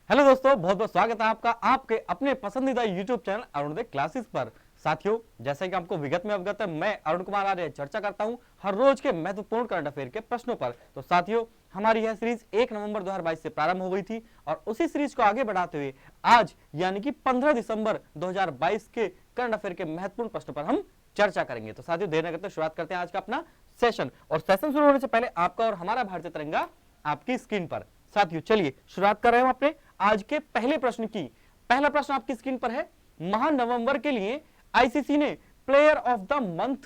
Hello दोस्तों, बहुत बहुत स्वागत है आपका आपके अपने पसंदीदा यूट्यूब चैनल अरुणोदय क्लासेस पर। साथियों, जैसे कि आपको विगत में अवगत है, मैं अरुण कुमार आर्य चर्चा करता हूं हर रोज के महत्वपूर्ण करंट अफेयर के प्रश्नों पर। तो साथियों, हमारी यह सीरीज 1 नवंबर 2022 से प्रारंभ हो गई थी और उसी सीरीज को आगे बढ़ाते हुए आज यानी कि 15 दिसंबर 2022 के करंट अफेयर के महत्वपूर्ण प्रश्नों पर हम चर्चा करेंगे। तो साथियों, देर न करते शुरुआत करते हैं आज का अपना सेशन। और सेशन शुरू होने से पहले आपका और हमारा भारतीय तिरंगा आपकी स्क्रीन पर। साथियों, चलिए शुरुआत कर रहे हैं अपने आज के पहले प्रश्न की। पहला प्रश्न आपकी स्क्रीन पर है, महानवंबर के लिए आईसीसी ने प्लेयर ऑफ द मंथ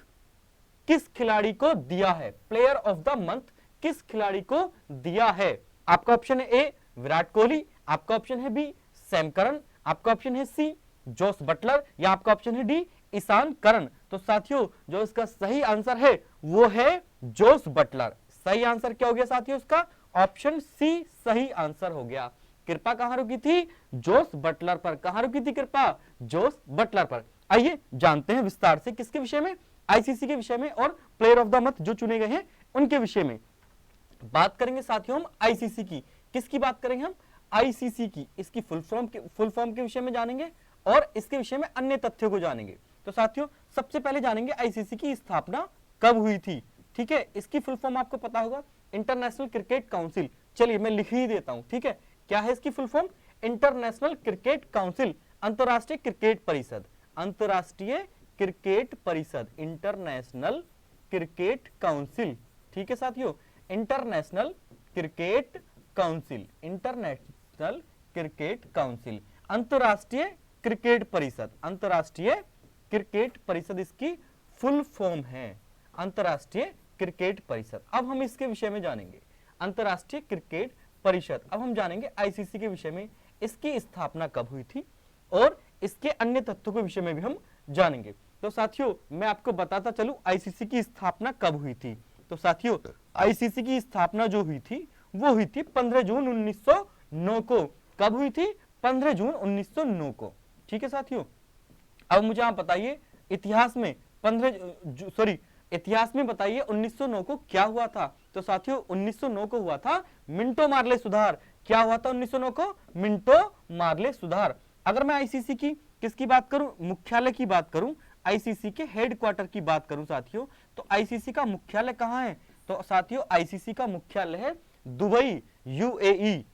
किस खिलाड़ी को दिया है? प्लेयर ऑफ द मंथ किस खिलाड़ी को दिया है? आपका ऑप्शन है ए विराट कोहली, आपका ऑप्शन है बी सैम करन, आपका ऑप्शन है सी जोस बटलर या आपका ऑप्शन है डी ईशान करन। तो साथियों, जो इसका सही आंसर है वो है जोस बटलर। सही आंसर क्या हो गया साथियों? इसका ऑप्शन सी सही आंसर हो गया। कृपा कहां रुकी थी? जोस बटलर पर। कहां रुकी थी कृपा? जोस बटलर पर। आइए जानते हैं विस्तार से किसके विषय में, आईसीसी के विषय में और प्लेयर ऑफ द मंथ जो चुने गए हैं उनके विषय में बात करेंगे। साथियों, हम आईसीसी की किसकी बात करेंगे? हम आईसीसी की इसकी फुल फॉर्म के विषय में जानेंगे और इसके विषय में अन्य तथ्यों को जानेंगे। तो साथियों, सबसे पहले जानेंगे आईसीसी की स्थापना कब हुई थी। ठीक है, इसकी फुल फॉर्म आपको पता होगा, इंटरनेशनल क्रिकेट काउंसिल। चलिए मैं लिख ही देता हूं। ठीक है, क्या है इसकी full form? International cricket council, अंतरराष्ट्रीय क्रिकेट परिषद। अंतरराष्ट्रीय क्रिकेट परिषद, इंटरनेशनल क्रिकेट काउंसिल। ठीक है साथियों, international cricket council, international cricket council, अंतरराष्ट्रीय क्रिकेट परिषद। अंतरराष्ट्रीय क्रिकेट परिषद इसकी फुल फॉर्म है, अंतरराष्ट्रीय क्रिकेट परिषद। अब हम इसके विषय में जानेंगे, अंतरराष्ट्रीय क्रिकेट परिषद। अब हम जानेंगे आईसीसी के विषय में, इसकी स्थापना कब हुई थी और इसके अन्य तथ्यों के विषय में भी हम जानेंगे। तो साथियों, मैं आपको बताता चलूं आईसीसी की स्थापना कब हुई थी। तो साथियों, आईसीसी की स्थापना जो हुई थी वो हुई थी 15 जून 1909 को। कब हुई थी? 15 जून 1909 को। ठीक है साथियों, अब मुझे आप बताइए इतिहास में इतिहास में बताइए 1909 को क्या हुआ था। तो साथियों, 1909 को हुआ था मिंटो मार्ले सुधार। क्या हुआ था 1909 को? मिंटो मार्ले सुधार। अगर मैं आईसीसी की किसकी बात करूं, मुख्यालय की बात करूं, आईसीसी के हेडक्वार्टर की बात करूं साथियों, तो आईसीसी का मुख्यालय कहां है? तो साथियों, आईसीसी का मुख्यालय है दुबई, यूएई,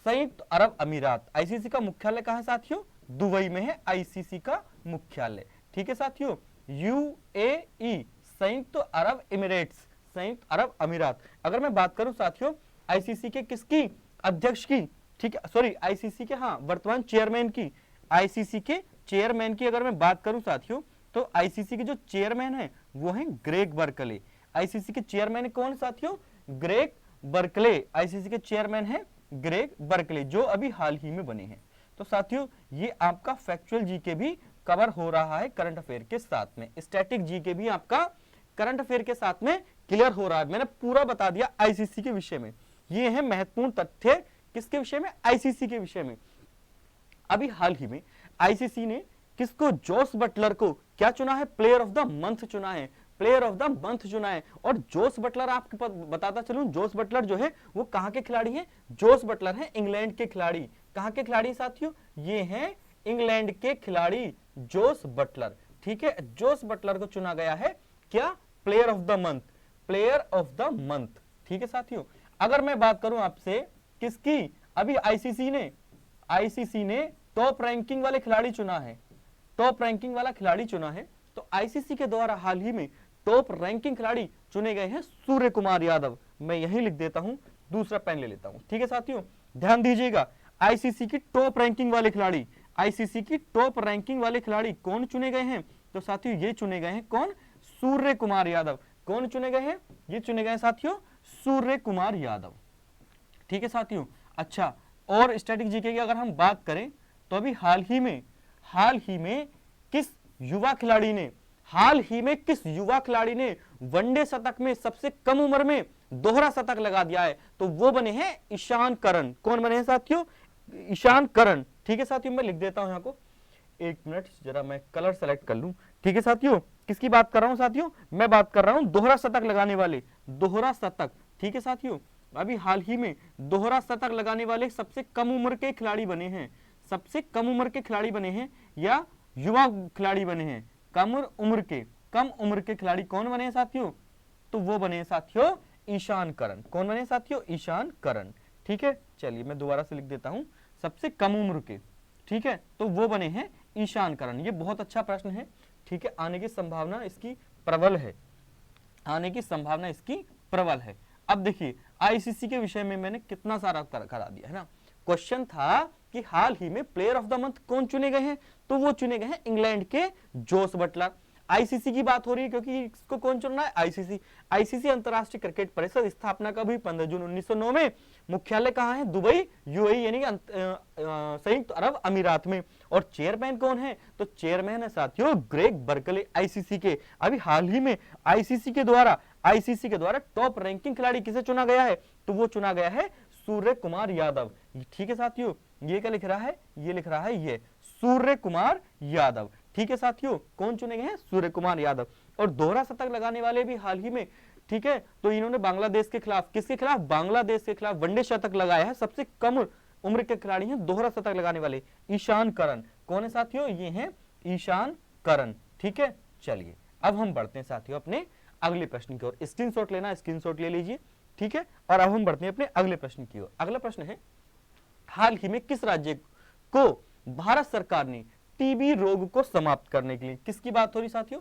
संयुक्त अरब अमीरात। आईसीसी का मुख्यालय कहां है साथियों? दुबई में है आईसीसी का मुख्यालय। ठीक है साथियों, यूएई, संयुक्त अरब एमिरेट्स, संयुक्त अरब अमीरात। अगर मैं बात करूं साथियों आईसीसी के किसकी अध्यक्ष की, ठीक है, सॉरी आईसीसी के वर्तमान चेयरमैन की, आईसीसी के चेयरमैन की अगर मैं बात करूं साथियों, तो आईसीसी के जो चेयरमैन है वो है ग्रेग बर्कले। आईसीसी के चेयरमैन कौन साथियों? Greg Berkeley. आईसीसी के चेयरमैन है ग्रेग बर्कले, जो अभी हाल ही में बने हैं। तो साथियों, ये आपका फैक्चुअल जीके भी कवर हो रहा है करंट अफेयर के साथ में, स्टैटिक जीके भी आपका करंट अफेयर के साथ में क्लियर हो रहा है। मैंने पूरा बता दिया आईसीसी के विषय में। ये है महत्वपूर्ण तथ्य किसके विषय में? आईसीसी के विषय में। अभी हाल ही में आईसीसी ने किसको? जोस बटलर को क्या चुना है? प्लेयर ऑफ द मंथ चुना है, प्लेयर ऑफ द मंथ चुना है। और जोस बटलर आपको बताता चलूं, जोस बटलर जो है वो कहां के खिलाड़ी हैं? जोस बटलर है इंग्लैंड के खिलाड़ी। कहां के खिलाड़ी साथियों? ये हैं इंग्लैंड के खिलाड़ी जोस बटलर। ठीक है, जोस बटलर को चुना गया है क्या? Player of the month, player of the month. ठीक है साथियों, अगर मैं बात करूं आपसे किसकी, अभी आईसीसी ने टॉप रैंकिंग वाले खिलाड़ी चुना है, टॉप रैंकिंग वाला खिलाड़ी चुना है। तो आईसीसी के द्वारा हाल ही में टॉप रैंकिंग खिलाड़ी चुने गए हैं सूर्य कुमार यादव। मैं यही लिख देता हूं, दूसरा पेन ले लेता हूं। ठीक है साथियों, ध्यान दीजिएगा, आईसीसी की टॉप रैंकिंग वाले खिलाड़ी, आईसीसी की टॉप रैंकिंग वाले खिलाड़ी कौन चुने गए हैं? तो साथियों, ये चुने गए हैं कौन? सूर्य कुमार यादव। कौन चुने गए हैं? ये चुने गए साथियों सूर्य कुमार यादव। ठीक है साथियों, अच्छा, और स्टैटिक जीके की अगर हम बात करें तो अभी हाल ही में किस युवा खिलाड़ी ने वनडे शतक में सबसे कम उम्र में दोहरा शतक लगा दिया है? तो वो बने हैं ईशान करन। कौन बने हैं साथियों? ईशान करन। ठीक है साथियों, मैं लिख देता हूं यहां को, एक मिनट जरा मैं कलर सेलेक्ट कर लूं। ठीक है साथियों, किसकी बात कर रहा हूं साथियों? मैं बात कर रहा हूं दोहरा शतक लगाने वाले, दोहरा शतक। ठीक है साथियों, अभी हाल ही में दोहरा शतक लगाने वाले सबसे कम उम्र के खिलाड़ी बने हैं, सबसे कम उम्र के खिलाड़ी बने हैं या युवा खिलाड़ी बने हैं? कम उम्र के खिलाड़ी कौन बने हैं साथियों? तो वो बने हैं साथियों ईशान करन। कौन बने हैं साथियों? ईशान करन। ठीक है, चलिए मैं दोबारा से लिख देता हूं, सबसे कम उम्र के, ठीक है, तो वो बने हैं ईशान करन। ये बहुत अच्छा प्रश्न है, ठीक है, आने की संभावना इसकी प्रबल है, आने की संभावना इसकी प्रबल है। अब देखिए आईसीसी के विषय में मैंने कितना सारा करा दिया है ना। क्वेश्चन था कि हाल ही में प्लेयर ऑफ द मंथ कौन चुने गए हैं? तो वो चुने गए हैं इंग्लैंड के जोस बटलर। आईसीसी की बात हो रही है क्योंकि इसको कौन चुन रहा है? आईसीसी। आईसीसी अंतरराष्ट्रीय क्रिकेट परिषद स्थापना कभी 15 जून 1909 में। मुख्यालय कहाँ है? दुबई, यूएई यानी संयुक्त अरब अमीरात में। और चेयरमैन कौन है? तो चेयरमैन है साथियों ग्रेग बर्कले, आईसीसी के। अभी हाल ही में आईसीसी के द्वारा टॉप रैंकिंग खिलाड़ी किसे चुना गया है? तो वो चुना गया है सूर्य कुमार यादव। ठीक है साथियों, ये क्या लिख रहा है? ये लिख रहा है ये सूर्य कुमार यादव। ठीक है साथियों, कौन चुने गए हैं? सूर्य कुमार यादव। और दोहरा शतक लगाने वाले भी हाल ही में, ठीक है, तो इन्होंने बांग्लादेश के खिलाफ, किसके खिलाफ? बांग्लादेश के खिलाफ वनडे शतक लगाया है। सबसे कम उम्र के खिलाड़ी हैं दोहरा शतक लगाने वाले, ईशान करन। कौन है साथियों? ये हैं ईशान करन। ठीक है, चलिए अब हम बढ़ते हैं साथियों अपने अगले प्रश्न की ओर। स्क्रीनशॉट लेना, स्क्रीनशॉट ले लीजिए, ठीक है, और अब हम बढ़ते हैं अपने अगले प्रश्न की ओर। अगला प्रश्न है, हाल ही में किस राज्य को भारत सरकार ने टीबी रोग को समाप्त करने के लिए, किसकी बात हो रही साथियों?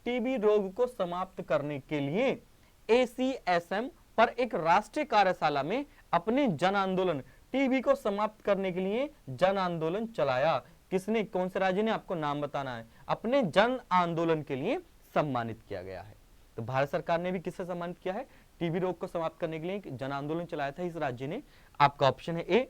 टीबी रोग को समाप्त करने के लिए एसीएसएम पर एक राष्ट्रीय कार्यशाला में अपने जन आंदोलन, टीबी को समाप्त करने के लिए जन आंदोलन चलाया। किसने? कौन से राज्य ने? आपको नाम बताना है। अपने जन आंदोलन के लिए सम्मानित किया गया है। तो भारत सरकार ने भी किससे सम्मानित किया है? टीबी रोग को समाप्त करने के लिए एक जन आंदोलन चलाया था इस राज्य ने। आपका ऑप्शन है ए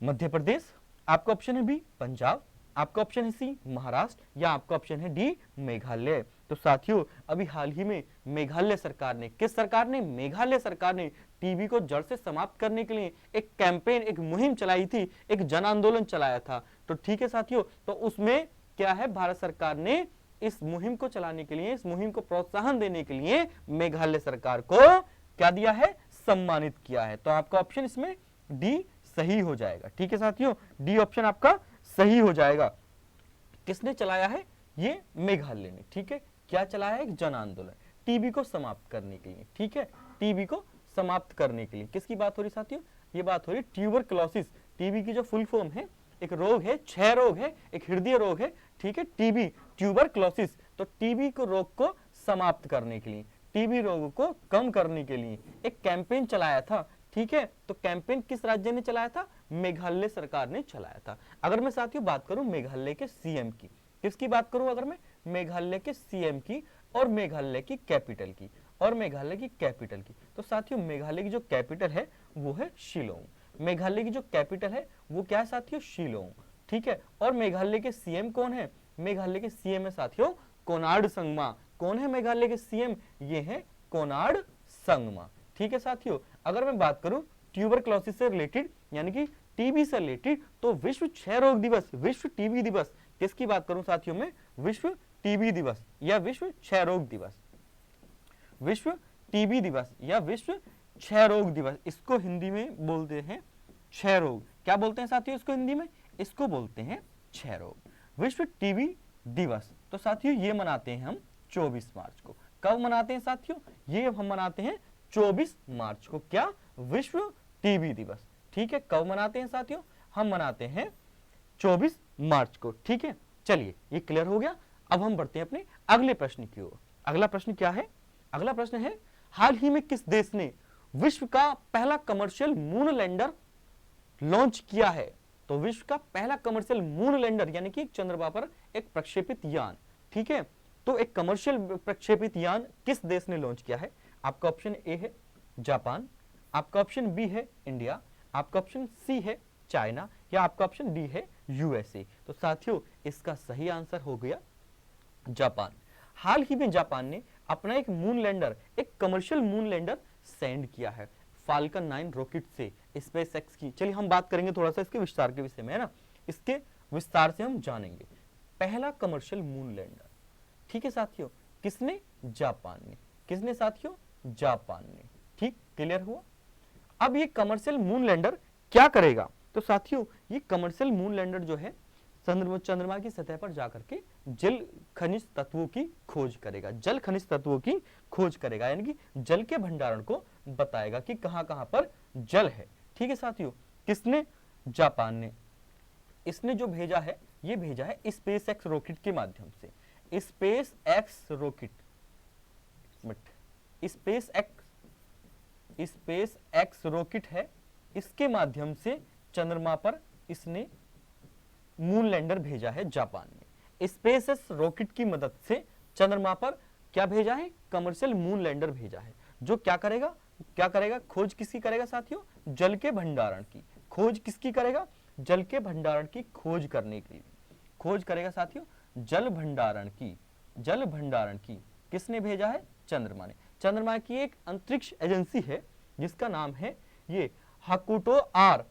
मध्य प्रदेश, आपका ऑप्शन है बी पंजाब, आपका ऑप्शन है सी महाराष्ट्र, या आपका ऑप्शन है डी मेघालय। तो साथियों अभी हाल ही में मेघालय सरकार ने, किस सरकार ने? मेघालय सरकार ने टीबी को जड़ से समाप्त करने के लिए एक कैंपेन, एक मुहिम चलाई थी, एक जन आंदोलन चलाया था। तो ठीक है साथियों, तो उसमें क्या है? भारत सरकार ने इस मुहिम को चलाने के लिए, इस मुहिम को प्रोत्साहन देने के लिए मेघालय सरकार को क्या दिया है? सम्मानित किया है। तो आपका ऑप्शन इसमें डी सही हो जाएगा। ठीक है साथियों, डी ऑप्शन आपका सही हो जाएगा। किसने चलाया है? ये मेघालय ने। ठीक है, क्या चलाया है? एक जन आंदोलन टीबी को समाप्त करने के लिए। ठीक है, टीबी को समाप्त करने के लिए किसकी बात हो रही साथियों? ये बात हो रही ट्यूबरक्लोसिस। टीबी की जो फुल फॉर्म है, एक रोग है, क्षय रोग है, एक हृदय रोग है। ठीक है, टीबी, ट्यूबरक्लोसिस। तो टीबी को रोग को समाप्त करने के लिए, टीबी रोग को कम करने के लिए एक कैंपेन चलाया था। ठीक है, तो कैंपेन किस राज्य ने चलाया था? मेघालय सरकार ने चलाया था। अगर मैं साथियों बात करूं मेघालय के सीएम की, किसकी बात करूं अगर मैं? मेघालय के सीएम की, और मेघालय की कैपिटल की, और मेघालय की कैपिटल की। तो साथियों मेघालय की जो कैपिटल है वो है शिलोंग। मेघालय की जो कैपिटल है वो क्या है साथियों? शिलोंग। ठीक है, और मेघालय के सीएम कौन है? मेघालय के सीएम है साथियों कोनार्ड संगमा। कौन है मेघालय के सीएम? ये है कोनार्ड संगमा। ठीक है साथियों, अगर मैं बात करूं ट्यूबरक्लोसिस से रिलेटेड यानी कि टीबी से रिलेटेड, तो विश्व क्षय रोग दिवस, विश्व टीबी दिवस, किसकी बात करूं साथियों में? विश्व टीबी दिवस या विश्व क्षय रोग दिवस, विश्व टीबी दिवस या विश्व क्षय रोग दिवस, इसको हिंदी में बोलते हैं क्षय रोग। क्या बोलते हैं साथियों इसको हिंदी में? इसको बोलते हैं क्षय रोग, विश्व टीबी दिवस। तो साथियों ये मनाते हैं हम 24 मार्च को। कब मनाते हैं साथियों? ये हम मनाते हैं 24 मार्च को। क्या? विश्व टीबी दिवस। ठीक है, कब मनाते हैं साथियों? हम मनाते हैं 24 मार्च को। ठीक है, चलिए ये क्लियर हो गया। अब हम बढ़ते हैं अपने अगले प्रश्न की ओर। अगला प्रश्न क्या है? अगला प्रश्न है, हाल ही में किस देश ने विश्व का पहला कमर्शियल मून लैंडर लॉन्च किया है? तो विश्व का पहला कमर्शियल मून लैंडर यानी कि चंद्रमा पर एक प्रक्षेपित यान। ठीक है, तो एक कमर्शियल प्रक्षेपित यान किस देश ने लॉन्च किया है? आपका ऑप्शन ए है जापान, आपका ऑप्शन बी है इंडिया, आपका ऑप्शन सी है चाइना, या आपका ऑप्शन डी है यूएसए। तो साथियों इसका सही आंसर हो गया जापान। हाल ही में जापान ने अपना एक मून लैंडर, एक कमर्शियल मून लैंडर सेंड किया है फाल्कन 9 रॉकेट से स्पेसएक्स की। चलिए हम बात करेंगे थोड़ा सा इसके विस्तार के विषय में, है ना, इसके विस्तार से हम जानेंगे। पहला कमर्शियल मून लैंडर, ठीक है साथियों, किसने? जापान ने। किसने साथियों? जापान ने। ठीक, क्लियर हुआ। अब ये कमर्शियल मून लैंडर क्या करेगा? तो साथियों ये कमर्शियल मून लैंडर जो है चंद्रमा की सतह पर जाकर के जल खनिज तत्वों की खोज करेगा, जल खनिज तत्वों की खोज करेगा, यानी कि जल के भंडारण को बताएगा कि कहां कहां पर जल है। ठीक है साथियों, किसने? जापान ने। इसने जो भेजा है ये भेजा है स्पेस एक्स रॉकेट के माध्यम से। Space x rocket, space x rocket है, इसके माध्यम से चंद्रमा पर इसने मून लैंडर भेजा है जापान ने। स्पेस एक्स रॉकेट की मदद से चंद्रमा पर क्या भेजा है? कमर्शियल मून लैंडर भेजा है, जो क्या करेगा? क्या करेगा? खोज किसकी करेगा साथियों? जल के भंडारण की खोज किसकी करेगा? जल के भंडारण की खोज करने के लिए खोज करेगा साथियों, जल भंडारण की। जल भंडारण की किसने भेजा है? चंद्रमा ने। चंद्रमा की एक अंतरिक्ष एजेंसी है जिसका नाम है ये हाकुटो आर।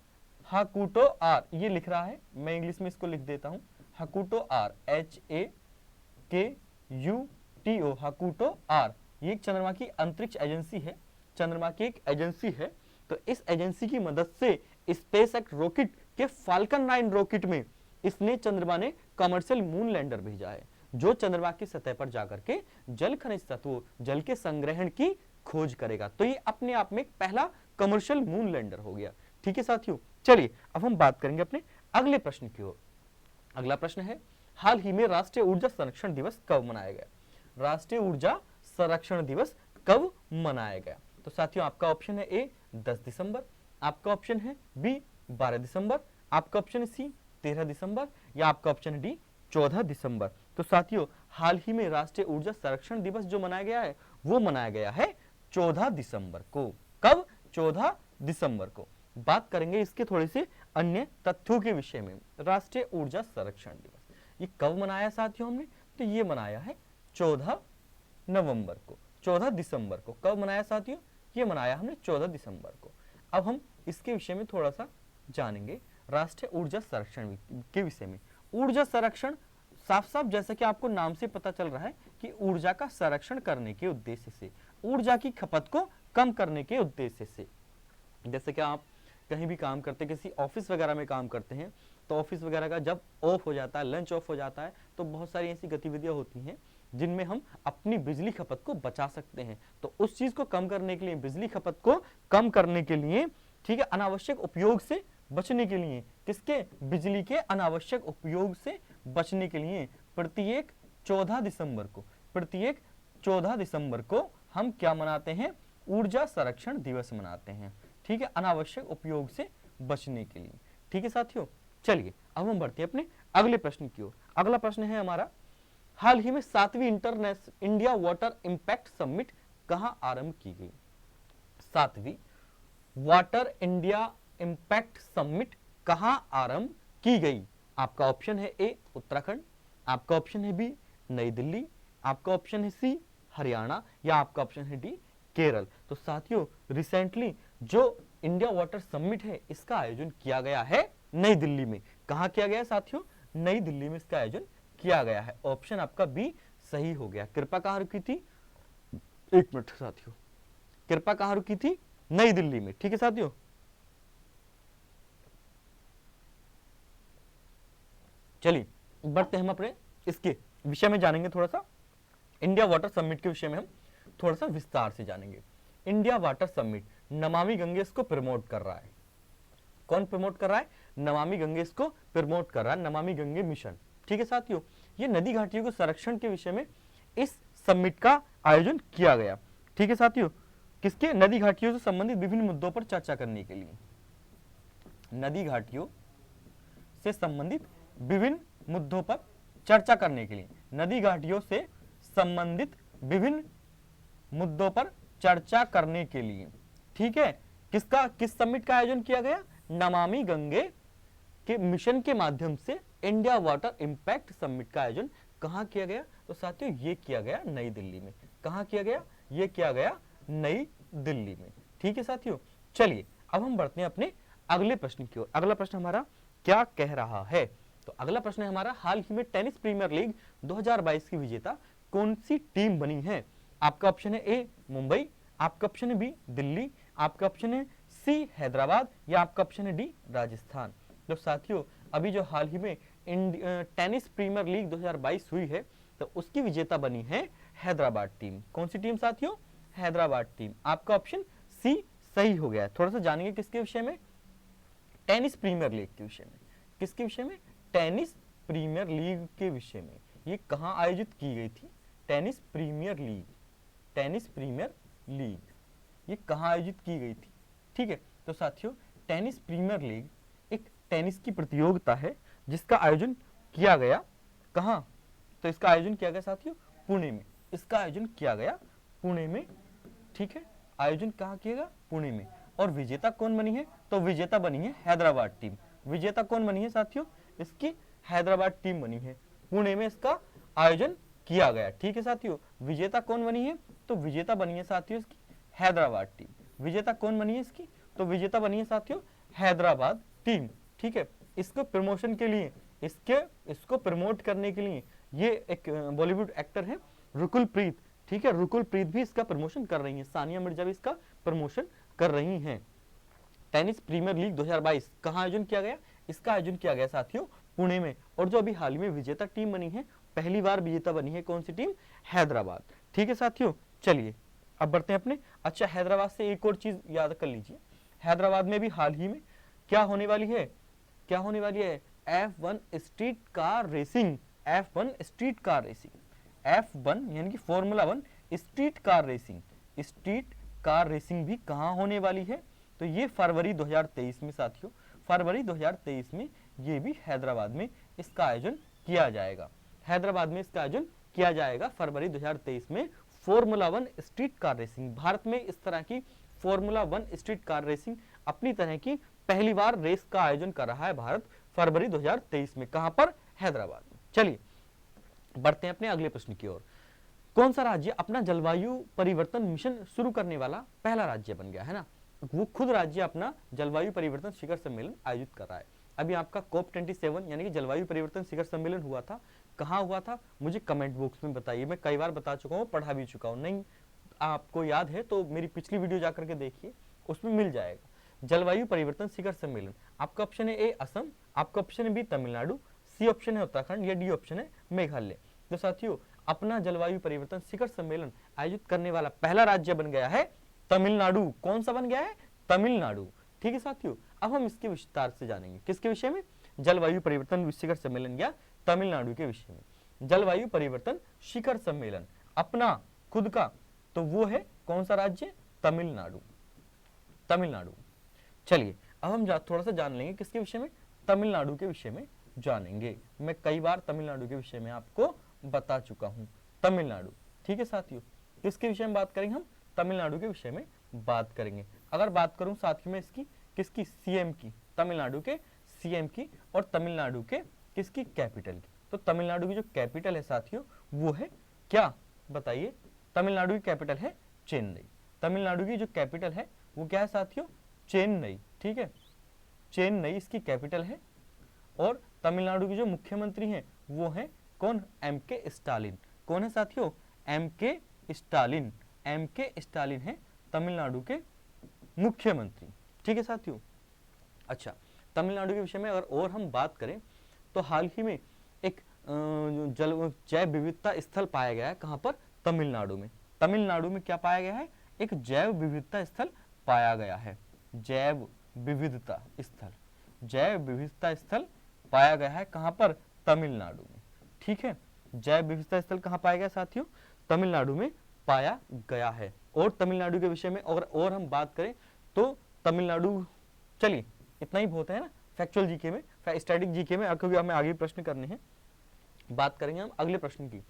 हाकुटो आर ये लिख रहा है, मैं इंग्लिश में इसको लिख देता हूं, हाकुटो आर, HAKUTO, हाकुटो आर। ये एक चंद्रमा की अंतरिक्ष एजेंसी है, चंद्रमा की एक एजेंसी है। तो इस एजेंसी की मदद से स्पेस एक्स रॉकेट के फाल्कन 9 रॉकेट में इसने चंद्रमा ने कमर्शियल मून लैंडर भेजा है, जो चंद्रमा की सतह पर जाकर के जल खनिज तत्वों, जल के संग्रहण की खोज करेगा। तो ये अपने आप में एक पहला कमर्शियल मून लैंडर हो गया। ठीक है साथियों, चलिए अब हम बात करेंगे अपने अगले प्रश्न की ओर। अगला प्रश्न है, हाल ही में राष्ट्रीय ऊर्जा संरक्षण दिवस कब मनाया गया? राष्ट्रीय ऊर्जा संरक्षण दिवस कब मनाया गया? तो साथियों आपका ऑप्शन है ए 10 दिसंबर, आपका ऑप्शन है बी 12 दिसंबर, आपका ऑप्शन है सी 13 दिसंबर, या आपका ऑप्शन है डी 14 दिसंबर। तो साथियों हाल ही में राष्ट्रीय ऊर्जा संरक्षण दिवस जो मनाया गया है वो मनाया गया है 14 दिसंबर को। कब? 14 दिसंबर को। बात करेंगे इसके थोड़े से अन्य तथ्यों के विषय में। राष्ट्रीय ऊर्जा संरक्षण दिवस ये कब मनाया साथियों हमने? तो ये मनाया है 14 नवंबर को, 14 दिसंबर को। कब मनाया साथियों? ये मनाया हमने 14 दिसंबर को। अब हम इसके विषय में थोड़ा सा जानेंगे, राष्ट्रीय ऊर्जा संरक्षण के विषय में। ऊर्जा संरक्षण साफ साफ जैसा कि आपको नाम से पता चल रहा है कि ऊर्जा का संरक्षण करने के उद्देश्य से, ऊर्जा की खपत को कम करने के उद्देश्य से। जैसे कि आप कहीं भी काम करते, किसी ऑफिस वगैरह में काम करते हैं, तो ऑफिस वगैरह का जब ऑफ हो जाता है, लंच ऑफ हो जाता है, तो बहुत सारी ऐसी गतिविधियां होती हैं जिनमें हम अपनी बिजली खपत को बचा सकते हैं। तो उस चीज को कम करने के लिए, बिजली खपत को कम करने के लिए, ठीक है, अनावश्यक उपयोग से बचने के लिए, किसके? बिजली के अनावश्यक उपयोग से बचने के लिए प्रत्येक 14 दिसंबर को, प्रत्येक 14 दिसंबर को हम क्या मनाते हैं? ऊर्जा संरक्षण दिवस मनाते हैं। ठीक है, अनावश्यक उपयोग से बचने के लिए। ठीक है साथियों, चलिए अब हम बढ़ते हैं अपने अगले प्रश्न की ओर। अगला प्रश्न है हमारा, हाल ही में 7वीं international India water impact summit कहां आरंभ की गई? 7वीं वाटर इंडिया इंपैक्ट समिट कहां आरंभ की गई? आपका ऑप्शन है ए उत्तराखंड, आपका ऑप्शन है बी नई दिल्ली, आपका ऑप्शन है सी हरियाणा, या आपका ऑप्शन है डी केरल। तो साथियों रिसेंटली जो इंडिया वाटर समिट है इसका आयोजन किया गया है नई दिल्ली में। कहां किया गया साथियों? नई दिल्ली में इसका आयोजन किया गया है। ऑप्शन आपका बी सही हो गया। कृपा कहां रुकी थी? एक मिनट साथियों, कृपा कहां रुकी थी? नई दिल्ली में। ठीक है साथियों, चलिए बढ़ते हम अपने इसके विषय में जानेंगे। थोड़ा सा इंडिया वाटर समिट के विषय में हम थोड़ा सा विस्तार से जानेंगे। India water summit Namami Gange इसको प्रमोट कर रहा है। कौन प्रमोट कर रहा है? नमामि गंगे इसको प्रमोट कर रहा है, नमामि गंगे मिशन। ठीक है साथियों, ये नदी घाटियों के संरक्षण के विषय में इस समिट का आयोजन किया गया। ठीक है साथियों, किसके? नदी घाटियों से संबंधित विभिन्न मुद्दों पर चर्चा करने के लिए। नदी घाटियों से संबंधित विभिन्न मुद्दों पर चर्चा करने के लिए, नदी घाटियों से संबंधित विभिन्न मुद्दों पर चर्चा करने के लिए। ठीक है, किस समिट का आयोजन किया गया? नमामि गंगे के मिशन के माध्यम से इंडिया वाटर इंपैक्ट समिट का आयोजन कहां किया गया? तो साथियों ये किया गया नई दिल्ली में। कहां किया गया? ये किया गया नई दिल्ली में। ठीक है साथियों, चलिए अब हम बढ़ते हैं अपने अगले प्रश्न की ओर। अगला प्रश्न हमारा क्या कह रहा है? तो अगला प्रश्न है हमारा, हाल ही में टेनिस प्रीमियर लीग 2022 की विजेता कौन सी टीम बनी है? आपका ऑप्शन है ए मुंबई, आपका ऑप्शन है बी दिल्ली, आपका ऑप्शन है सी हैदराबाद या आपका ऑप्शन है डी राजस्थान। तो साथियों अभी जो हाल ही में टेनिस प्रीमियर लीग 2022 हुई है तो उसकी विजेता बनी है हैदराबाद टीम। कौन सी टीम साथियों? हैदराबाद टीम। आपका ऑप्शन सी सही हो गया। थोड़ा सा जानेंगे किसके विषय में? टेनिस प्रीमियर लीग के विषय में। किसके विषय में? टेनिस प्रीमियर लीग के विषय में। ये कहां आयोजित की गई थी? Tennis premiere league. Tennis premiere league ये कहां आयोजित की गई थी? ठीक है, तो साथियों टेनिस प्रीमियर लीग एक टेनिस की प्रतियोगिता है जिसका आयोजन किया गया कहां? तो इसका आयोजन किया गया साथियों पुणे में। इसका आयोजन किया गया पुणे में। ठीक है, आयोजन कहां किया गया? पुणे में। और विजेता कौन बनी है? तो विजेता बनी है हैदराबाद टीम। विजेता कौन बनी है साथियों? इसकी हैदराबाद टीम बनी है। पुणे में इसका आयोजन किया गया। ठीक है साथियों, विजेता कौन बनी है? तो विजेता बनी है साथियों इसकी हैदराबाद टीम। विजेता कौन बनी है इसकी? तो विजेता बनी है साथियों हैदराबाद टीम। ठीक है, इसको प्रमोशन के लिए, इसको प्रमोट करने के लिए ये एक बॉलीवुड एक्टर है रुकुल प्रीत। ठीक है, रुकुल प्रीत भी इसका प्रमोशन कर रही है। सानिया मिर्जा भी इसका प्रमोशन कर रही हैं। टेनिस प्रीमियर लीग 2022 कहां आयोजन किया गया? इसका आयोजन किया गया साथियों पुणे में। और जो अभी हाल ही में विजेता टीम बनी है, पहली बार विजेता बनी है कौन सी टीम? हैदराबाद। ठीक है साथियों, चलिए अब बढ़ते हैं अपने। अच्छा, हैदराबाद से एक और चीज याद कर लीजिए। हैदराबाद में भी हाल ही में क्या होने वाली है? क्या होने वाली है? F1 street car racing. F1 street car racing. F1 यानी कि formula 1 street car racing. Street car racing भी कहां होने वाली है? तो ये फरवरी 2023 में साथियों, फरवरी 2023 में ये भी हैदराबाद में इसका आयोजन किया जाएगा। हैदराबाद में इसका आयोजन किया जाएगा फरवरी 2023 में। Formula 1 street car racing, Bharat में इस तरह की फॉर्मूला 1 स्ट्रीट कार रेसिंग अपनी तरह की पहली बार रेस का आयोजन कर रहा है भारत फरवरी 2023 में। कहां पर? हैदराबाद में। चलिए बढ़ते हैं अपने अगले प्रश्न की ओर। कौन सा राज्य अपना जलवायु परिवर्तन मिशन शुरू करने वाला पहला राज्य बन गया है ना? वो खुद राज्य अपना जलवायु परिवर्तन शिखर सम्मेलन आयोजित कर रहा है। अभी आपका COP27 यानी कि जलवायु परिवर्तन शिखर सम्मेलन हुआ था। कहाँ हुआ था? मुझे कमेंट बॉक्स में बताइए। मैं कई बार बता चुका हूँ, पढ़ा भी चुका हूँ। नहीं आपको याद है तो मेरी पिछली वीडियो जाकर के देखिए, उसमें मिल जाएगा। जलवायु परिवर्तन शिखर सम्मेलन। आपका ऑप्शन है ए असम, आपका ऑप्शन है बी तमिलनाडु, सी ऑप्शन है उत्तराखंड या डी ऑप्शन है मेघालय। तो साथियों अपना जलवायु परिवर्तन शिखर सम्मेलन आयोजित करने वाला पहला राज्य बन गया है तमिलनाडु। कौन सा बन गया है? तमिलनाडु। ठीक है साथियों, अब हम इसके विस्तार से जानेंगे। किसके विषय में? जलवायु परिवर्तन शिखर सम्मेलन या तमिलनाडु के विषय में। जलवायु परिवर्तन शिखर सम्मेलन अपना खुद का, तो वो है कौन सा राज्य? तमिलनाडु। तमिलनाडु। चलिए अब हम थोड़ा सा जान लेंगे किसके विषय में? तमिलनाडु के विषय में जानेंगे। मैं कई बार तमिलनाडु के विषय में आपको बता चुका हूं। तमिलनाडु। ठीक है साथियों, किसके विषय में बात करेंगे हम? तमिलनाडु के विषय में बात करेंगे। अगर बात करूं साथ में इसकी किसकी? सीएम की, तमिलनाडु के सीएम की, और तमिलनाडु के किसकी? कैपिटल की। तो तमिलनाडु की जो कैपिटल है साथियों वो है क्या? बताइए। तमिलनाडु की कैपिटल है चेन्नई। तमिलनाडु की जो कैपिटल है वो क्या है साथियों? चेन्नई। ठीक है, चेन्नई इसकी कैपिटल है। और तमिलनाडु की जो मुख्यमंत्री हैं वो है कौन? एमके स्टालिन। कौन है साथियों? MK Stalin. एमके स्टालिन है तमिलनाडु के मुख्यमंत्री। ठीक है साथियों। अच्छा, तमिलनाडु के विषय में अगर और हम बात करें तो हाल ही में एक जैव विविधता स्थल पाया गया है। कहां पर? तमिलनाडु में। तमिलनाडु में क्या पाया गया है? एक जैव विविधता स्थल पाया गया है। जैव विविधता स्थल, जैव विविधता स्थल पाया गया है। कहां पर? तमिलनाडु में। ठीक है, जैव विविधता स्थल कहां पाया गया साथियों? तमिलनाडु में पाया गया है। और तमिलनाडु के विषय में अगर और हम बात करें तो तमिलनाडु, चलिए इतना ही बहुत है ना फैक्चुअल जीके में, स्टैटिक जीके में, क्योंकि हमें आगे प्रश्न करने हैं। बात करेंगे हम अगले प्रश्न की।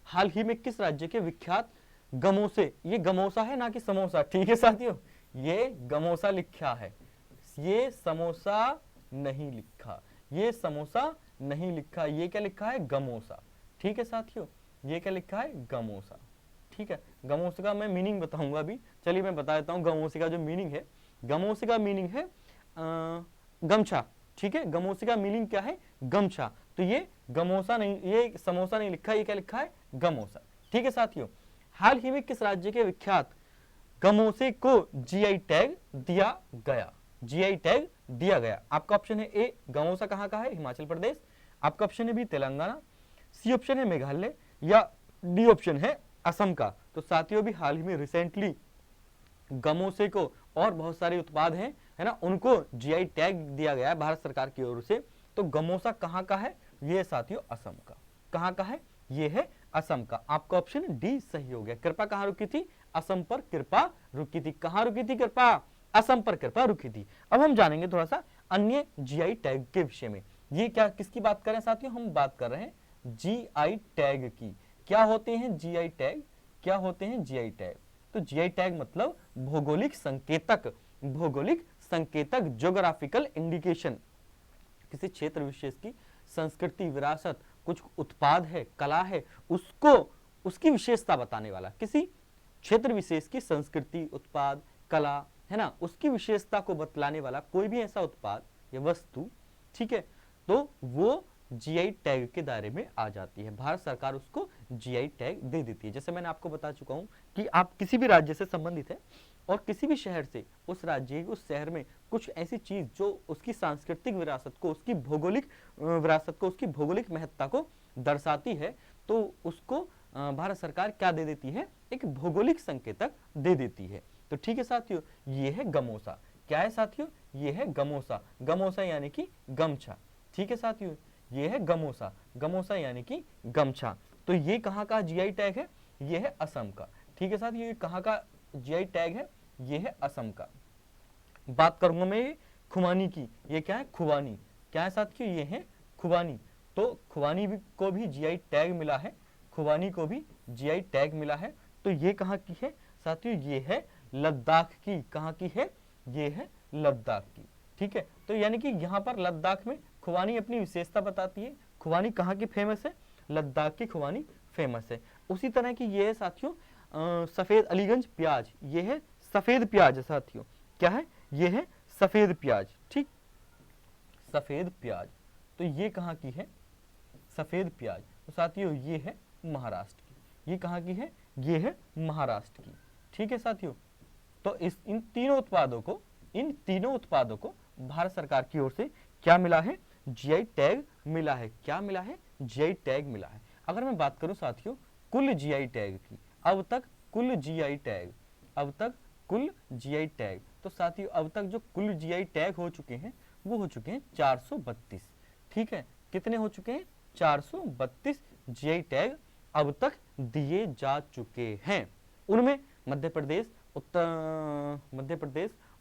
हाल ही में किस राज्य के विख्यात गमोसे, ये गमोसा है ना कि समोसा, ठीक है साथियों, ये गमोसा लिखा है, ये समोसा नहीं लिखा, ये समोसा नहीं लिखा, ये क्या लिखा है? गमोसा। ठीक है साथियों, ये क्या लिखा है? गमोसा। ठीक है, गमोसे का मैं मीनिंग बताऊंगा अभी। चलिए मैं बता देता हूँ गमोसे का जो मीनिंग है। गमोसे का मीनिंग है गमछा। ठीक है, गमोसे का मीनिंग क्या है? गमछा। तो ये गमोसा नहीं, ये समोसा नहीं लिखा, ये क्या लिखा है? गमोसा। ठीक है साथियों, हाल ही में किस राज्य के विख्यात गमोसे को जीआई टैग दिया गया, जीआई टैग दिया गया। आपका ऑप्शन है ए गमोसा कहाँ का है, हिमाचल प्रदेश, आपका ऑप्शन है बी तेलंगाना, सी ऑप्शन है मेघालय, या डी ऑप्शन है असम का। तो साथियों भी हाल ही में रिसेंटली गमोसे को और बहुत सारे उत्पाद हैं, है ना, उनको जीआई टैग दिया गया है भारत सरकार की ओर से। तो गमोसा कहाँ का है, ये साथियों असम का। कहाँ का है, ये है असम का। आपका ऑप्शन डी सही हो गया। कृपा कहाँ रुकी थी, असम पर कृपा रुकी थी। कहाँ रुकी थी कृपा, असम पर कृपा रुकी थी। अब हम जानेंगे थोड़ा सा अन्य जीआई टैग के विषय में। ये क्या, किसकी बात कर रहे हैं साथियों, हम बात कर रहे हैं जीआई टैग की। क्या होते हैं जीआई टैग, क्या होते हैं जीआई टैग? तो जीआई टैग मतलब भौगोलिक संकेतक, भौगोलिक संकेतक, ज्योग्राफिकल इंडिकेशन। किसी क्षेत्र विशेष की संस्कृति, विरासत, कुछ उत्पाद है, कला है, उसको, उसकी विशेषता बताने वाला, किसी क्षेत्र विशेष की संस्कृति, उत्पाद, कला, है ना, उसकी विशेषता को बतलाने वाला कोई भी ऐसा उत्पाद या वस्तु, ठीक है, तो वो जीआई टैग के दायरे में आ जाती है। भारत सरकार उसको जीआई टैग दे देती है। जैसे मैंने आपको बता चुका हूं कि आप किसी भी राज्य से संबंधित है और किसी भी शहर से, उस राज्य, उस शहर में कुछ ऐसी चीज जो उसकी सांस्कृतिक विरासत को, उसकी भौगोलिक विरासत को, उसकी भौगोलिक महत्ता को दर्शाती है, तो उसको भारत सरकार क्या दे देती है, एक भौगोलिक संकेतक दे देती है। तो ठीक है साथियों, ये है गमोसा। क्या है साथियों, ये है गमोसा। गमोसा यानी कि गमछा। ठीक है साथियों, ये है गमोसा, गमोसा यानी कि गमछा। तो ये कहाँ का जीआई टैग है, ये है असम का। ठीक है साथियों, ये कहाँ का जीआई टैग है, ये है असम का। बात करूंगा मैं खुबानी की, ये क्या है, खुबानी। क्या है साथियों, ये है खुबानी। तो खुबानी को भी जीआई टैग मिला है, खुबानी को भी जीआई टैग मिला है। तो ये कहाँ की है साथियों, ये है लद्दाख की। कहाँ की है, ये है लद्दाख की। ठीक है, तो यानी कि यहाँ पर लद्दाख में खुबानी अपनी विशेषता बताती है। खुबानी कहाँ की फेमस है, लद्दाख की खुबानी फेमस है। उसी तरह की ये है साथियों सफेद अलीगंज प्याज, ये है सफेद प्याज साथियों। क्या है, ये है सफेद प्याज। ठीक, सफेद प्याज, तो ये कहाँ की है, सफेद प्याज, तो साथियों ये है महाराष्ट्र की। ये कहाँ की है, ये है महाराष्ट्र की। ठीक है साथियों, तो इन तीनों उत्पादों को भारत सरकार की ओर से क्या मिला है, जीआई टैग मिला है। क्या मिला है, जीआई टैग मिला है। अगर मैं बात करूं साथियों कुल जीआई टैग की, अब तक कुल जीआई टैग, अब तक कुल जीआई टैग, तो साथियों अब तक जो कुल जीआई टैग हो चुके हैं वो हो चुके हैं 432। ठीक है, कितने हो चुके हैं, 432 जीआई टैग अब तक दिए जा चुके हैं। उनमें मध्य प्रदेश,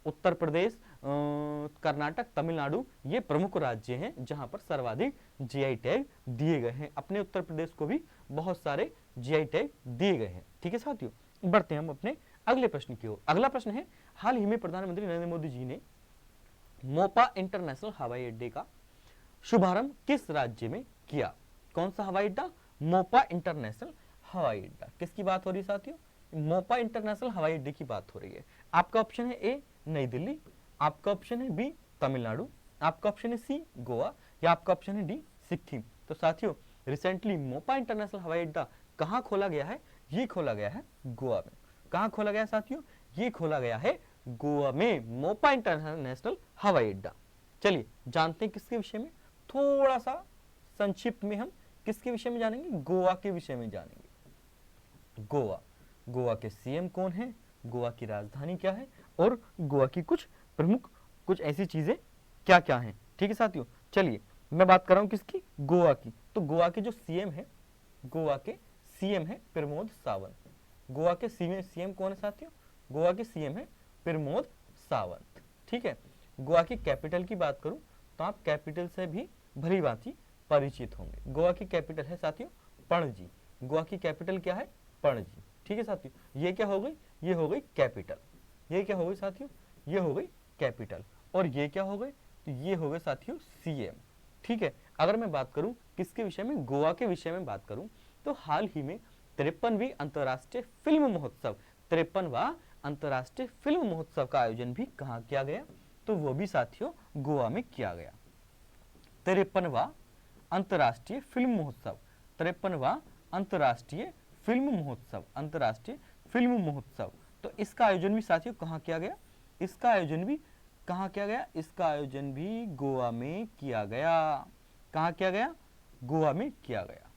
उत्तर प्रदेश, कर्नाटक, तमिलनाडु, ये प्रमुख राज्य हैं जहां पर सर्वाधिक जीआई टैग दिए गए हैं। अपने उत्तर प्रदेश को भी बहुत सारे जीआई टैग दिए गए हैं। ठीक है साथियों, बढ़ते हैं हम अपने अगले प्रश्न की ओर। अगला प्रश्न है, हाल ही में प्रधानमंत्री नरेंद्र मोदी जी ने मोपा इंटरनेशनल हवाई अड्डे का शुभारंभ किस राज्य में किया? कौन सा हवाई अड्डा, मोपा इंटरनेशनल हवाई अड्डा। किसकी बात हो रही है साथियों, मोपा इंटरनेशनल हवाई अड्डे की बात हो रही है। आपका ऑप्शन है ए नई दिल्ली, आपका ऑप्शन है बी तमिलनाडु, आपका ऑप्शन है सी गोवा, या आपका ऑप्शन है डी सिक्किम। तो साथियों रिसेंटली मोपा इंटरनेशनल हवाई अड्डा कहाँ खोला गया है, ये खोला गया है गोवा में। कहाँ खोला गया है साथियों, ये खोला गया है गोवा में, मोपा इंटरनेशनल हवाई अड्डा। चलिए जानते हैं किसके विषय में, थोड़ा सा संक्षिप्त में हम किसके विषय में जानेंगे, गोवा के विषय में जानेंगे। गोवा, गोवा के सीएम कौन है, गोवा की राजधानी क्या है, और गोवा की कुछ प्रमुख, कुछ ऐसी चीजें क्या क्या हैं। ठीक है साथियों, चलिए मैं बात कर रहा हूं किसकी, गोवा की। तो गोवा के जो सीएम है, गोवा के सीएम है प्रमोद सावंत। गोवा के सीएम कौन है साथियों, गोवा के सीएम है प्रमोद सावंत। ठीक है, गोवा की कैपिटल की बात करूं तो आप कैपिटल से भी भली भांति परिचित होंगे। गोवा की कैपिटल है साथियों पणजी। गोवा की कैपिटल क्या है, पणजी। ठीक है साथियों, ये क्या हो गई, ये हो गई कैपिटल। ये क्या हो गई साथियों, ये हो गई कैपिटल। और ये क्या हो गई, तो ये हो गए साथियों सीएम। ठीक है, अगर मैं बात करूं किसके विषय में, गोवा के विषय में बात करूं तो हाल ही में 53वीं अंतर्राष्ट्रीय फिल्म महोत्सव, 53वां अंतर्राष्ट्रीय फिल्म महोत्सव का आयोजन भी कहाँ किया गया, तो वो भी साथियों गोवा में किया गया। 53वां अंतर्राष्ट्रीय फिल्म महोत्सव, 53वां अंतर्राष्ट्रीय फिल्म महोत्सव, अंतर्राष्ट्रीय फिल्म महोत्सव, तो इसका आयोजन भी साथियों कहाँ किया गया, इसका आयोजन भी कहाँ किया गया, इसका आयोजन भी गोवा में किया गया। कहाँ किया गया, गोवा में किया गया।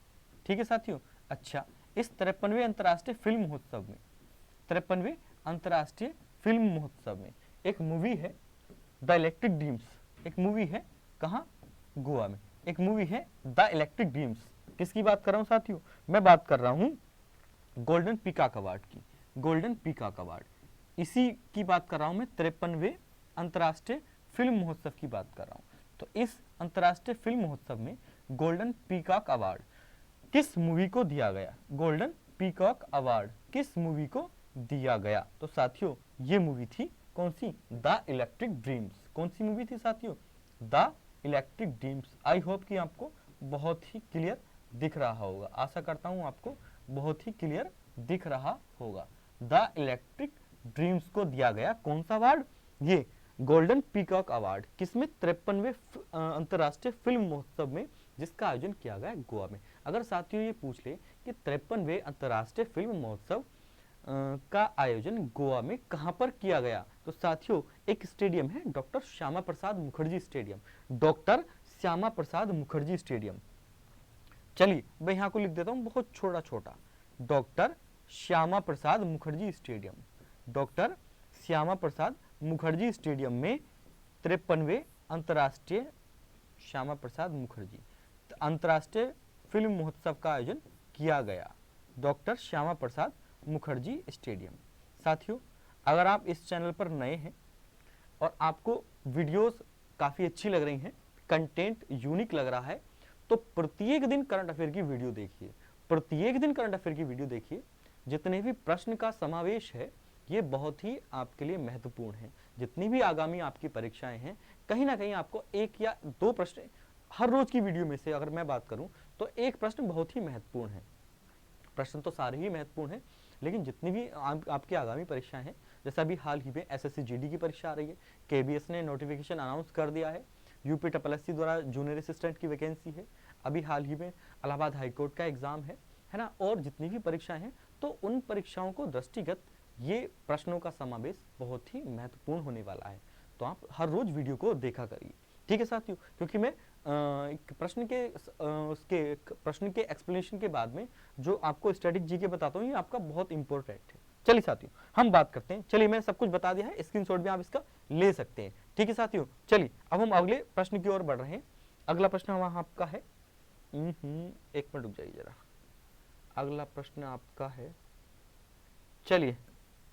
ठीक है साथियों। अच्छा, इस 53वें अंतर्राष्ट्रीय फिल्म महोत्सव में, 53वें अंतर्राष्ट्रीय फिल्म महोत्सव में एक मूवी है द इलेक्ट्रिक ड्रीम्स, एक मूवी है कहाँ, गोवा में, एक मूवी है द इलेक्ट्रिक ड्रीम्स। किसकी बात कर रहा हूँ साथियों, मैं बात कर रहा हूँ गोल्डन पीकॉक अवार्ड की, गोल्डन पीकॉक अवार्ड, इसी की बात कर रहा हूँ मैं, 53वें अंतर्राष्ट्रीय फिल्म महोत्सव की बात कर रहा हूँ। तो इस अंतर्राष्ट्रीय फिल्म महोत्सव में गोल्डन पीकॉक अवार्ड किस मूवी को दिया गया, गोल्डन पीकॉक अवार्ड किस मूवी को दिया गया। तो साथियों ये मूवी थी कौन सी, द इलेक्ट्रिक ड्रीम्स। कौन सी मूवी थी साथियों, the electric dreams. I hope कि आपको बहुत ही क्लियर दिख रहा होगा, आशा करता हूं आपको बहुत ही क्लियर दिख रहा होगा। द इलेक्ट्रिक ड्रीम्स को दिया गया कौन सा अवार्ड, ये गोल्डन पीकॉक अवार्ड, किसमें, 53वें अंतर्राष्ट्रीय फिल्म महोत्सव में, जिसका आयोजन किया गया गोवा में। अगर साथियों ये पूछ ले कि 53वें अंतर्राष्ट्रीय फिल्म महोत्सव का आयोजन गोवा में कहां पर किया गया, तो साथियों एक स्टेडियम है doctor Shyama Prasad Mukherjee stadium, doctor Shyama Prasad Mukherjee stadium. चलिए मैं यहां को लिख देता हूं बहुत छोटा छोटा, doctor Shyama Prasad Mukherjee stadium, doctor Shyama Prasad Mukherjee stadium में 53वें अंतर्राष्ट्रीय श्यामा प्रसाद मुखर्जी अंतर्राष्ट्रीय फिल्म महोत्सव का आयोजन किया गया, डॉक्टर श्यामा प्रसाद मुखर्जी स्टेडियम। साथियों अगर आप इस चैनल पर नए हैं और आपको वीडियोस काफ़ी अच्छी लग रही हैं, कंटेंट यूनिक लग रहा है, तो प्रत्येक दिन करंट अफेयर की वीडियो देखिए, प्रत्येक दिन करंट अफेयर की वीडियो देखिए। जितने भी प्रश्न का समावेश है ये बहुत ही आपके लिए महत्वपूर्ण है। जितनी भी आगामी आपकी परीक्षाएं हैं, कहीं ना कहीं आपको एक या दो प्रश्न हर रोज की वीडियो में से अगर मैं बात करूं तो एक प्रश्न बहुत ही महत्वपूर्ण है। प्रश्न तो सारे ही महत्वपूर्ण हैं, लेकिन जितनी भी आपकी आगामी परीक्षाएं हैं, जैसा अभी हाल ही में एसएससी जीडी की परीक्षा आ रही है, केबीएस ने नोटिफिकेशन अनाउंस कर दिया है, यूपी ट्रिपलएससी द्वारा जूनियर असिस्टेंट की वैकेंसी है, अभी हाल ही में इलाहाबाद हाईकोर्ट का एग्जाम है ना, और जितनी भी परीक्षाएं हैं, तो उन परीक्षाओं को दृष्टिगत ये प्रश्नों का समावेश बहुत ही महत्वपूर्ण होने वाला है। तो आप हर रोज वीडियो को देखा करिए, ठीक है साथियों, क्योंकि मैं प्रश्न के एक्सप्लेनेशन के बाद में जो आपको स्टैटिक जीके बताता हूँ, ये आपका बहुत इंपॉर्टेंट है। चलिए साथियों हम बात करते हैं, चलिए मैंने सब कुछ बता दिया है, स्क्रीनशॉट भी आप इसका ले सकते हैं, ठीक है साथियों। चलिए अब हम अगले प्रश्न की ओर बढ़ रहे हैं। अगला प्रश्न हम आपका है, एक मिनट रुक जाइए जरा, अगला प्रश्न आपका है, चलिए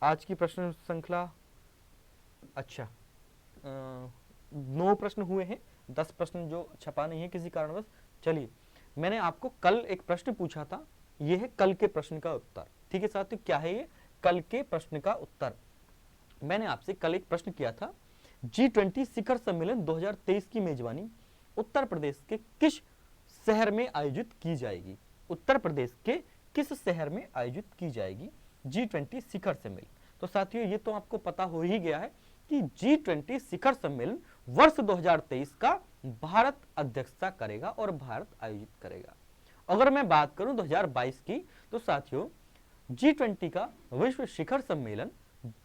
आज की प्रश्न श्रृंखला, अच्छा 9 प्रश्न हुए हैं, 10 प्रश्न जो छपा नहीं है किसी कारणवश। चलिए मैंने आपको कल एक प्रश्न पूछा था, यह है कल के प्रश्न का उत्तर, ठीक है साथियों। क्या है ये, कल के प्रश्न का उत्तर। मैंने आपसे कल एक प्रश्न किया था, G20 शिखर सम्मेलन 2023 की मेजबानी उत्तर प्रदेश के किस शहर में आयोजित की जाएगी, उत्तर प्रदेश के किस शहर में आयोजित की जाएगी G20 शिखर सम्मेलन। तो साथियों ये तो आपको पता हो ही गया है कि G20 शिखर सम्मेलन वर्ष 2023 का भारत अध्यक्षता करेगा और भारत आयोजित करेगा। अगर मैं बात करूं 2022 की, तो साथियों G20 का विश्व शिखर सम्मेलन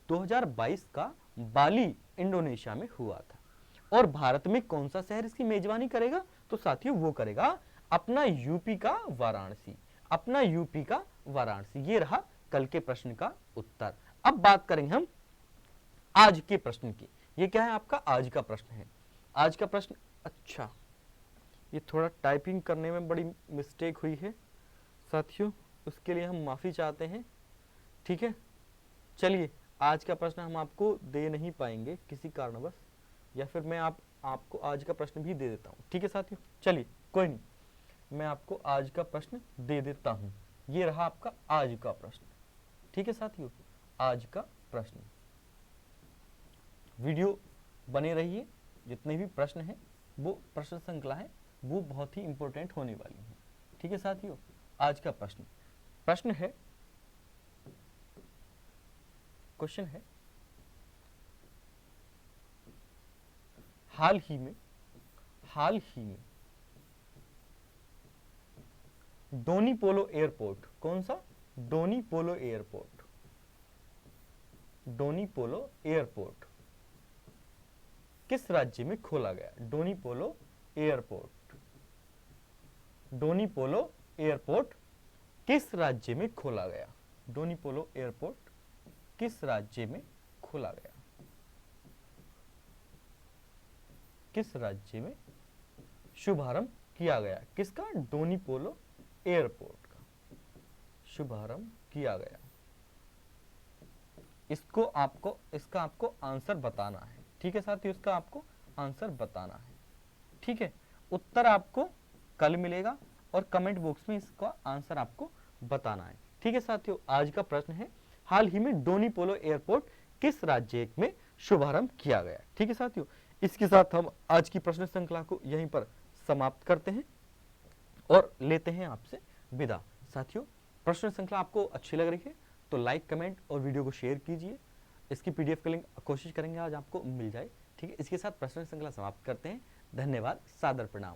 2022 का बाली इंडोनेशिया में हुआ था, और भारत में कौन सा शहर इसकी मेजबानी करेगा, तो साथियों वो करेगा अपना यूपी का वाराणसी, अपना यूपी का वाराणसी। ये रहा कल के प्रश्न का उत्तर। अब बात करेंगे हम आज के प्रश्न की। ये क्या है, आपका आज का प्रश्न है, आज का प्रश्न। अच्छा ये थोड़ा टाइपिंग करने में बड़ी मिस्टेक हुई है साथियों, उसके लिए हम माफ़ी चाहते हैं, ठीक है। चलिए आज का प्रश्न हम आपको दे नहीं पाएंगे किसी कारणवश, या फिर मैं आपको आज का प्रश्न भी दे देता हूँ, ठीक है साथियों। चलिए कोई नहीं, मैं आपको आज का प्रश्न दे देता हूँ। ये रहा आपका आज का प्रश्न, ठीक है साथियों, आज का प्रश्न। वीडियो बने रहिए, जितने भी प्रश्न हैं वो प्रश्न श्रृंखला है वो बहुत ही इंपॉर्टेंट होने वाली है, ठीक है साथियों। आज का प्रश्न, प्रश्न है, क्वेश्चन है, हाल ही में डोनी पोलो एयरपोर्ट, कौन सा, डोनी पोलो एयरपोर्ट, डोनी पोलो एयरपोर्ट किस राज्य में खोला गया? डोनी पोलो एयरपोर्ट, डोनी पोलो एयरपोर्ट किस राज्य में खोला गया? डोनी पोलो एयरपोर्ट किस राज्य में खोला गया? किस राज्य में शुभारंभ किया गया? किसका? डोनी पोलो एयरपोर्ट का शुभारंभ किया गया। इसका आपको आंसर बताना है। ठीक है साथियों, इसका आपको आंसर बताना है। ठीक है, उत्तर आपको कल मिलेगा और कमेंट बॉक्स में इसका आंसर आपको बताना है। ठीक है साथियों, आज का प्रश्न है हाल ही में डोनी पोलो एयरपोर्ट किस राज्य में शुभारंभ किया गया? ठीक है साथियों, इसके साथ हम आज की प्रश्न श्रृंखला को यहीं पर समाप्त करते हैं और लेते हैं आपसे विदा। साथियों, प्रश्न श्रृंखला आपको अच्छी लग रही है तो लाइक, कमेंट और वीडियो को शेयर कीजिए। इसकी पीडीएफ का लिंक कोशिश करेंगे आज आपको मिल जाए। ठीक है, इसके साथ प्रश्न श्रृंखला समाप्त करते हैं। धन्यवाद, सादर प्रणाम।